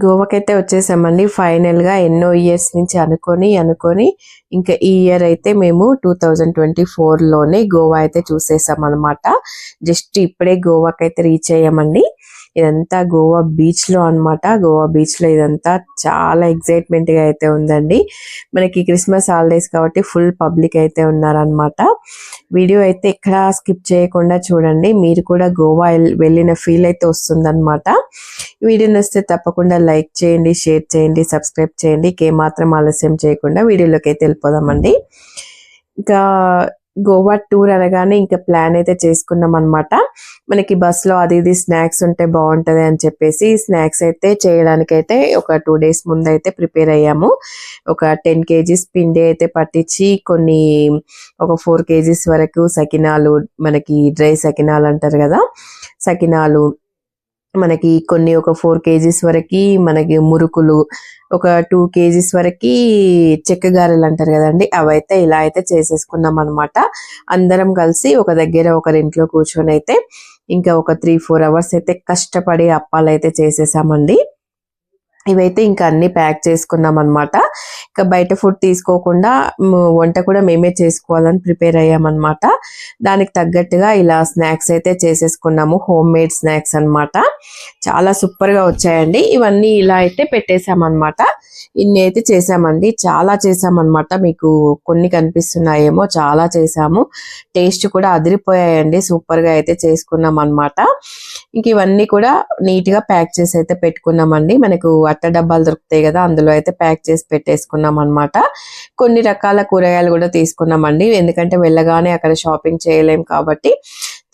గోవాకైతే వచ్చేసామండి ఫైనల్ గా. ఎన్నో ఇయర్స్ నుంచి అనుకొని ఇంకా ఈ ఇయర్ అయితే మేము 2024 లోనే గోవా అయితే చూసేసాం అనమాట. జస్ట్ ఇప్పుడే గోవాకైతే రీచ్ అయ్యామండి. ఇదంతా గోవా బీచ్ లో అన్నమాట. గోవా బీచ్ లో ఇదంతా చాలా ఎక్సైట్మెంట్ గా అయితే ఉందండి. మనకి క్రిస్మస్ హాలిడేస్ కాబట్టి ఫుల్ పబ్లిక్ అయితే ఉన్నారనమాట. వీడియో అయితే ఎక్కడా స్కిప్ చేయకుండా చూడండి. మీరు కూడా గోవా వెళ్ళిన ఫీల్ అయితే వస్తుందన్నమాట. వీడియో నచ్చితే తప్పకుండా లైక్ చేయండి, షేర్ చేయండి, సబ్స్క్రైబ్ చేయండి. ఏమాత్రం ఆలస్యం చేయకుండా వీడియోలోకి అయితే వెళ్ళిపోదామండి. ఇంకా గోవా టూర్ అనగానే ఇంకా ప్లాన్ అయితే చేసుకున్నాం అనమాట. మనకి బస్ లో అది ఇది స్నాక్స్ ఉంటే బాగుంటది అని చెప్పేసి స్నాక్స్ అయితే చేయడానికి అయితే ఒక 2 days ముందు అయితే ప్రిపేర్ అయ్యాము. ఒక 10 kgs పిండి అయితే పట్టించి కొన్ని ఒక 4 kgs వరకు సకినాలు, మనకి డ్రై సకినాలు అంటారు కదా, సకినాలు, మనకి కొన్ని ఒక 4 kgs వరకు మనకి మురుకులు, ఒక 2 kgs వరకు చెక్క గారెలు అంటారు కదండి, అవైతే ఇలా అయితే చేసేసుకున్నాం అనమాట. అందరం కలిసి ఒక దగ్గర ఒకరింట్లో కూర్చొని అయితే ఇంకా ఒక 3-4 hours అయితే కష్టపడి అప్పాలు అయితే చేసేసామండి. ఇవైతే ఇంకా అన్ని ప్యాక్ చేసుకున్నాం అనమాట. ఇంకా బయట ఫుడ్ తీసుకోకుండా వంట కూడా మేమే చేసుకోవాలని ప్రిపేర్ అయ్యామన్నమాట. దానికి తగ్గట్టుగా ఇలా స్నాక్స్ అయితే చేసేసుకున్నాము. హోమ్ మేడ్ స్నాక్స్ అన్నమాట. చాలా సూపర్ గా వచ్చాయండి. ఇవన్నీ ఇలా అయితే పెట్టేసామన్నమాట. ఇన్ని అయితే చేసామండి. చాలా చేసామన్నమాట. మీకు కొన్ని కనిపిస్తున్నాయేమో, చాలా చేసాము. టేస్ట్ కూడా అదిరిపోయాయండి. సూపర్ గా అయితే చేసుకున్నాం అన్నమాట. ఇంక ఇవన్నీ కూడా నీట్ గా ప్యాక్ చేసి అయితే పెట్టుకున్నామండి. మనకు అట్ట డబ్బాలు దొరుకుతాయి కదా, అందులో అయితే ప్యాక్ చేసి పెట్టేసుకున్నాం అన్నమాట. కొన్ని రకాల కూరగాయలు కూడా తీసుకున్నామండి. ఎందుకంటే వెళ్ళగానే అక్కడ షాపింగ్ చేయలేం కాబట్టి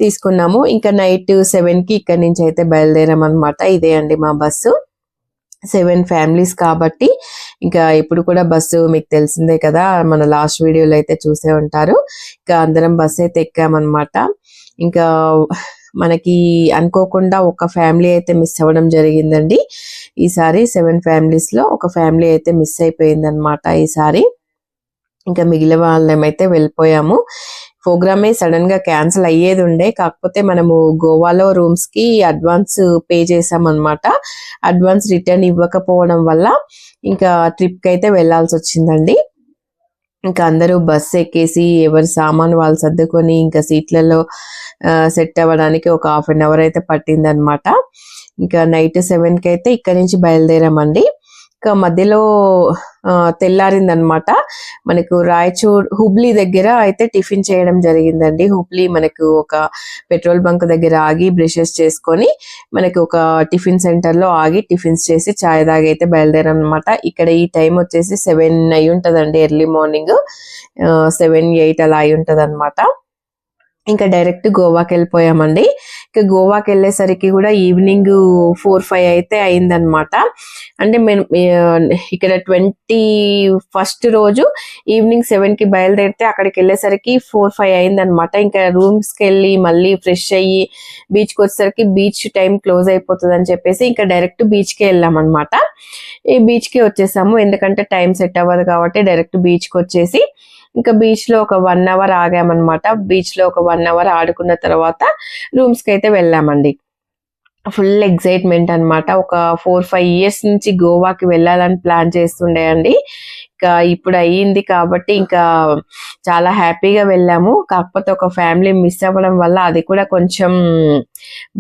తీసుకున్నాము. ఇంకా నైట్ 7 కి ఇక్కడ నుంచి అయితే బయలుదేరాం అనమాట. ఇదే అండి మా బస్సు. 7 families కాబట్టి ఇంకా ఇప్పుడు కూడా బస్సు మీకు తెలిసిందే కదా, మన లాస్ట్ వీడియోలో అయితే చూసే ఉంటారు. ఇంకా అందరం బస్సు అయితే ఎక్కామన్నమాట. ఇంకా మనకి అనుకోకుండా ఒక ఫ్యామిలీ అయితే మిస్ అవ్వడం జరిగిందండి ఈసారి. 7 families లో ఒక ఫ్యామిలీ అయితే మిస్ అయిపోయింది అనమాట ఈసారి. ఇంకా మిగిలిన వాళ్ళమైతే వెళ్ళిపోయాము. ప్రోగ్రామే సడన్ గా క్యాన్సిల్ అయ్యేది ఉండే, కాకపోతే మనము గోవాలో రూమ్స్ కి అడ్వాన్స్ పే చేసాం అనమాట. అడ్వాన్స్ రిటర్న్ ఇవ్వకపోవడం వల్ల ఇంకా ట్రిప్ కి అయితే వెళ్లాల్సి వచ్చిందండి. ఇంకా అందరూ బస్ ఎక్కేసి ఎవరి సామాన్ వాళ్ళు సర్దుకొని ఇంకా సీట్లలో సెట్ అవ్వడానికి ఒక 1/2 hour అయితే పట్టింది అనమాట. ఇంకా నైట్ 7 కి అయితే ఇక్కడ నుంచి బయలుదేరామండి. ఇంకా మధ్యలో తెల్లారిందనమాట. మనకు రాయచూర్ హుబ్లీ దగ్గర అయితే టిఫిన్ చేయడం జరిగిందండి. హుబ్లీ మనకు ఒక పెట్రోల్ బంక్ దగ్గర ఆగి బ్రషెస్ చేసుకొని మనకు ఒక టిఫిన్ సెంటర్ లో ఆగి టిఫిన్స్ చేసి చాయ్ తాగి అయితే బయలుదేరాం అనమాట. ఇక్కడ ఈ టైం వచ్చేసి 7 అయి ఉంటదండి. ఎర్లీ మార్నింగ్ 7-8 అలా అయి ఉంటది అనమాట. ఇంకా డైరెక్ట్ గోవాకి వెళ్ళిపోయామండి. ఇంకా గోవాకి వెళ్ళేసరికి కూడా ఈవినింగ్ 4-5 అయితే అయిందనమాట. అంటే మేము ఇక్కడ 21st రోజు ఈవినింగ్ 7 కి బయలుదేరితే అక్కడికి వెళ్ళేసరికి 4-5 అయిందనమాట. ఇంకా రూమ్స్ కి వెళ్ళి మళ్ళీ ఫ్రెష్ అయ్యి బీచ్ కి వచ్చేసరికి బీచ్ టైం క్లోజ్ అయిపోతుంది అని చెప్పేసి ఇంకా డైరెక్ట్ బీచ్ కి వెళ్ళాం అనమాట. ఈ బీచ్ కి వచ్చేసాము, ఎందుకంటే టైం సెట్ అవ్వదు కాబట్టి డైరెక్ట్ బీచ్ కి వచ్చేసి ఇంకా బీచ్ లో ఒక 1 hour ఆగామన్నమాట. బీచ్ లో ఒక 1 hour ఆడుకున్న తర్వాత రూమ్స్ కి అయితే వెళ్ళామండి. ఫుల్ ఎక్సైట్మెంట్ అన్నమాట. ఒక 4-5 years నుంచి గోవాకి వెళ్ళాలని ప్లాన్ చేస్తుండే అండి. ఇంకా ఇప్పుడు అయ్యింది కాబట్టి ఇంకా చాలా హ్యాపీగా వెళ్ళాము. కాకపోతే ఒక ఫ్యామిలీ మిస్ అవ్వడం వల్ల అది కూడా కొంచెం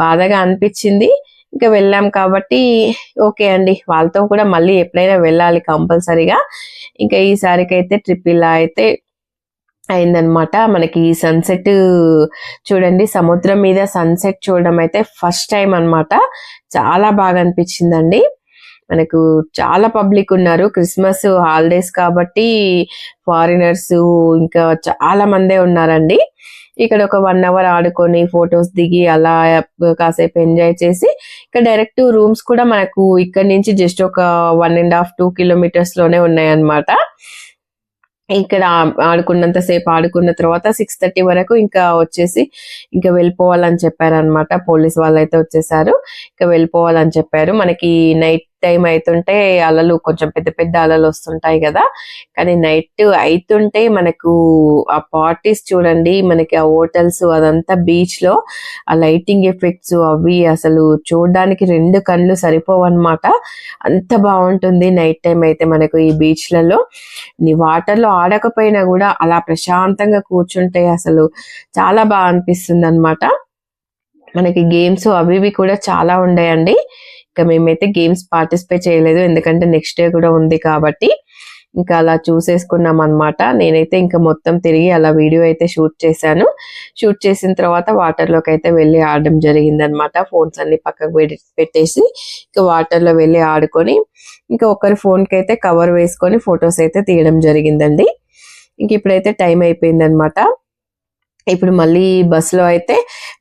బాధగా అనిపించింది. ఇంకా వెళ్ళాం కాబట్టి ఓకే అండి, వాళ్ళతో కూడా మళ్ళీ ఎప్పుడైనా వెళ్ళాలి కంపల్సరీగా. ఇంకా ఈసారికి అయితే ట్రిప్ ఇలా అయితే అయిందనమాట. మనకి సన్సెట్ చూడండి, సముద్రం మీద సన్సెట్ చూడడం అయితే ఫస్ట్ టైం అన్నమాట. చాలా బాగా అనిపించిందండి. మనకు చాలా పబ్లిక్ ఉన్నారు, క్రిస్మస్ హాలిడేస్ కాబట్టి ఫారినర్స్ ఇంకా చాలా మందే ఉన్నారండి. ఇక్కడ ఒక 1 hour ఆడుకొని ఫొటోస్ దిగి అలా కాసేపు ఎంజాయ్ చేసి ఇక్కడ డైరెక్ట్ రూమ్స్ కూడా మనకు ఇక్కడ నుంచి జస్ట్ ఒక 1.5-2 kilometers లోనే ఉన్నాయన్నమాట. ఇక్కడ ఆడుకున్నంత సేపు ఆడుకున్న తర్వాత 6:30 వరకు ఇంకా వచ్చేసి ఇంకా వెళ్ళిపోవాలని చెప్పారనమాట. పోలీస్ వాళ్ళు అయితే వచ్చేసారు, ఇంకా వెళ్ళిపోవాలని చెప్పారు. మనకి నైట్ టైం అవుతుంటే అలలు కొంచెం పెద్ద పెద్ద అలలు వస్తుంటాయి కదా, కానీ నైట్ అవుతుంటే మనకు ఆ పార్టీస్ చూడండి, మనకి ఆ హోటల్స్ అదంతా బీచ్ లో ఆ లైటింగ్ ఎఫెక్ట్స్ అవి అసలు చూడడానికి 2 కళ్ళు సరిపోవన్నమాట. అంత బాగుంటుంది నైట్ టైం అయితే మనకు ఈ బీచ్లలో. నీ వాటర్లో ఆడకపోయినా కూడా అలా ప్రశాంతంగా కూర్చుంటే అసలు చాలా బాగా అనిపిస్తుంది అనమాట. మనకి గేమ్స్ అవి ఇవి కూడా చాలా ఉన్నాయండి. ఇంకా మేమైతే గేమ్స్ పార్టిసిపేట్ చేయలేదు, ఎందుకంటే నెక్స్ట్ డే కూడా ఉంది కాబట్టి. ఇంకా అలా చూసేసుకున్నాం అనమాట. నేనైతే ఇంకా మొత్తం తిరిగి అలా వీడియో అయితే షూట్ చేశాను. షూట్ చేసిన తర్వాత వాటర్లోకి అయితే వెళ్ళి ఆడడం జరిగింది అనమాట. ఫోన్స్ అన్ని పక్కకు పెట్టేసి ఇంకా వాటర్లో వెళ్ళి ఆడుకొని ఇంకా ఒకరి ఫోన్కి అయితే కవర్ వేసుకొని ఫొటోస్ అయితే తీయడం జరిగిందండి. ఇంక ఇప్పుడైతే టైం అయిపోయింది అనమాట. ఇప్పుడు మళ్ళీ బస్సులో అయితే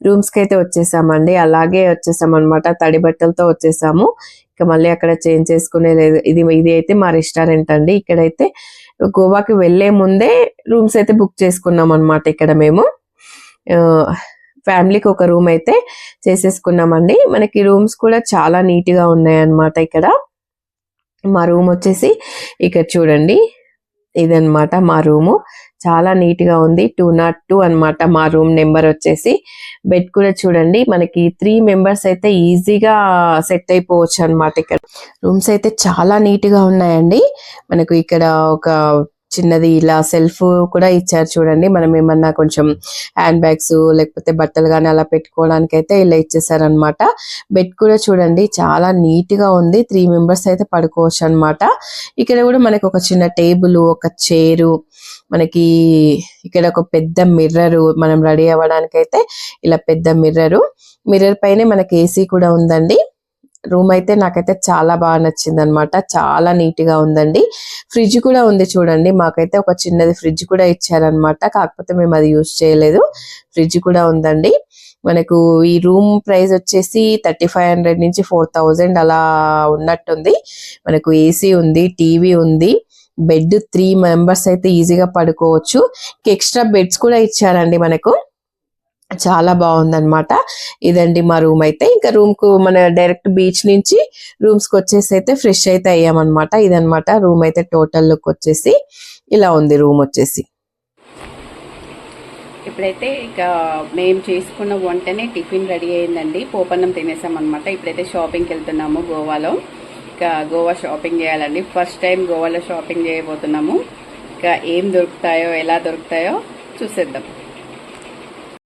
రూమ్స్కి అయితే వచ్చేసామండి. అలాగే వచ్చేసాం అనమాట, తడి బట్టలతో వచ్చేసాము. ఇంకా మళ్ళీ అక్కడ చేంజ్ చేసుకునే లేదు. ఇది అయితే మా రెస్టారెంట్ అండి. ఇక్కడైతే గోవాకి వెళ్లే ముందే రూమ్స్ అయితే బుక్ చేసుకున్నాం అనమాట. ఇక్కడ మేము ఫ్యామిలీకి ఒక రూమ్ అయితే చేసేసుకున్నామండి. మనకి రూమ్స్ కూడా చాలా నీట్ గా ఉన్నాయి అన్నమాట. ఇక్కడ మా రూమ్ వచ్చేసి ఇక్కడ చూడండి, ఇదన్నమాట మా రూము. చాలా నీట్ గా ఉంది. 202 అన్నమాట మా రూమ్ నెంబర్ వచ్చేసి. బెడ్ కూడా చూడండి, మనకి 3 మెంబర్స్ అయితే ఈజీగా సెట్ అయిపోవచ్చు అన్నమాట. ఇక్కడ రూమ్స్ అయితే చాలా నీట్ గా ఉన్నాయండి. మనకు ఇక్కడ ఒక చిన్నది ఇలా సెల్ఫ్ కూడా ఇచ్చారు చూడండి. మనం ఏమన్నా కొంచెం హ్యాండ్ బ్యాగ్స్ లేకపోతే బట్టలు కానీ అలా పెట్టుకోవడానికి అయితే ఇలా ఇచ్చేసారనమాట. బెడ్ కూడా చూడండి చాలా నీట్ గా ఉంది. 3 మెంబర్స్ అయితే పడుకోవచ్చు అనమాట. ఇక్కడ కూడా మనకి ఒక చిన్న టేబుల్, ఒక చైరు, మనకి ఇక్కడ ఒక పెద్ద మిర్రర్, మనం రెడీ అవ్వడానికి అయితే ఇలా పెద్ద మిర్రర్ పైనే మనకి ఏసీ కూడా ఉందండి. రూమ్ అయితే నాకైతే చాలా బాగా నచ్చింది అనమాట. చాలా నీట్ గా ఉందండి. ఫ్రిడ్జ్ కూడా ఉంది చూడండి. మాకైతే ఒక చిన్నది ఫ్రిడ్జ్ కూడా ఇచ్చారనమాట, కాకపోతే మేము అది యూజ్ చేయలేదు. ఫ్రిడ్జ్ కూడా ఉందండి. మనకు ఈ రూమ్ ప్రైస్ వచ్చేసి 3500 నుంచి 4000 అలా ఉన్నట్టుంది. మనకు ఏసీ ఉంది, టీవీ ఉంది, బెడ్ 3 మెంబర్స్ అయితే ఈజీగా పడుకోవచ్చు. ఎక్స్ట్రా బెడ్స్ కూడా ఇచ్చారండి మనకు. చాలా బాగుందన్నమాట. ఇదండి మా రూమ్ అయితే. ఇంకా రూమ్ కు మన డైరెక్ట్ బీచ్ నుంచి రూమ్స్ కి వచ్చేసి అయితే ఫ్రెష్ అయితే అయ్యామన్నమాట. ఇదన్నమాట రూమ్ అయితే టోటల్ లుక్ వచ్చేసి ఇలా ఉంది రూమ్ వచ్చేసి. ఇప్పుడైతే ఇక మేము చేసుకున్న వంటనే టిఫిన్ రెడీ అయిందండి. పోపన్నం తినేసాం అనమాట. ఇప్పుడైతే షాపింగ్కి వెళ్తున్నాము గోవాలో. ఇక గోవా షాపింగ్ చేయాలండి. ఫస్ట్ టైం గోవాలో షాపింగ్ చేయబోతున్నాము. ఇక ఏం దొరుకుతాయో ఎలా దొరుకుతాయో చూసేద్దాం.